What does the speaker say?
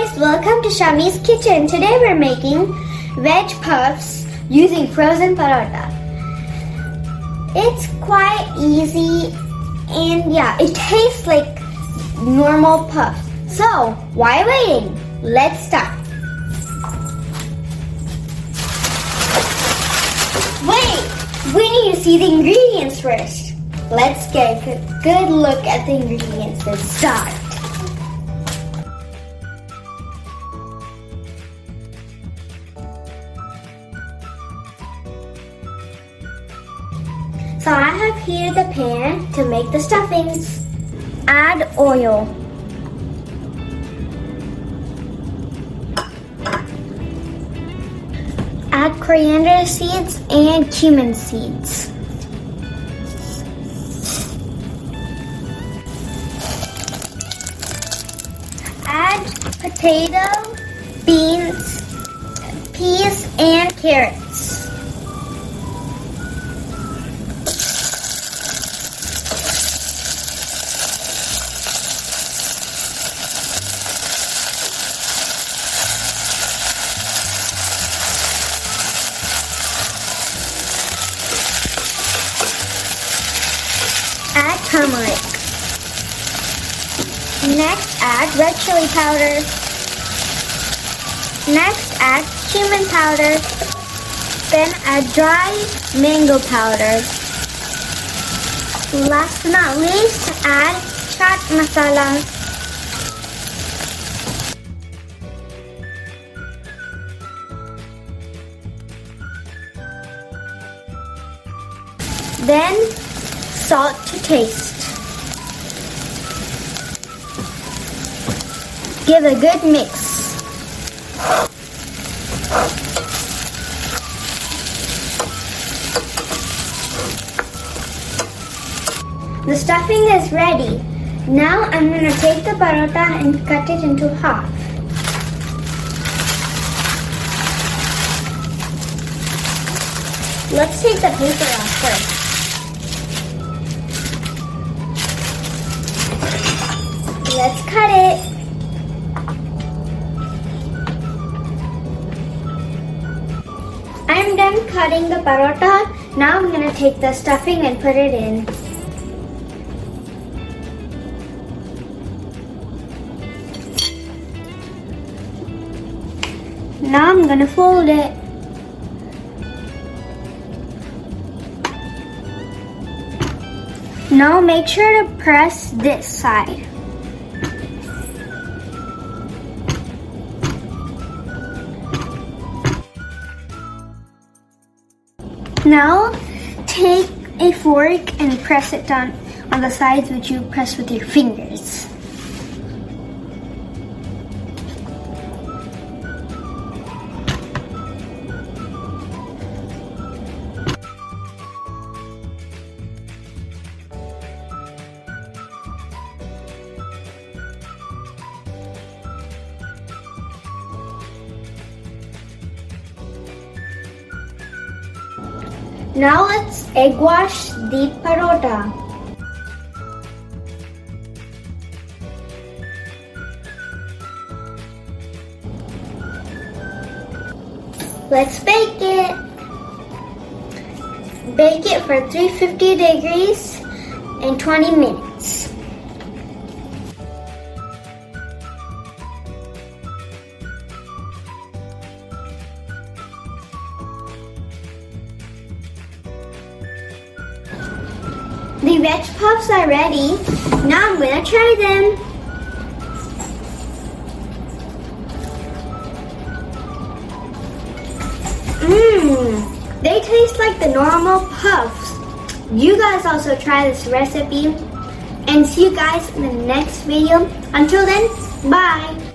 guys, welcome to Shami's kitchen. Today we're making veg puffs using frozen parotta. It's quite easy and yeah, it tastes like normal puffs. So, why waiting? Let's start. Wait, we need to see the ingredients first. Let's get a good look at the ingredients and start. So I have heated the pan to make the stuffings. Add oil. Add coriander seeds and cumin seeds. Add potato, beans, peas, and carrots. Add turmeric. Next, add red chili powder. Next, add cumin powder. Then add dry mango powder. Last but not least, add chaat masala. Then, salt to taste. Give a good mix. The stuffing is ready. Now I'm going to take the parotta and cut it into half. Let's take the paper off first. Let's cut it. I'm done cutting the parotta. Now I'm going to take the stuffing and put it in. Now I'm going to fold it. Now make sure to press this side. Now take a fork and press it down on the sides which you press with your fingers. Now let's egg wash the parotta. Let's bake it. Bake it for 350 degrees in 20 minutes. The veg puffs are ready. Now I'm gonna try them. They taste like the normal puffs. You guys also try this recipe and see you guys in the next video. Until then, bye.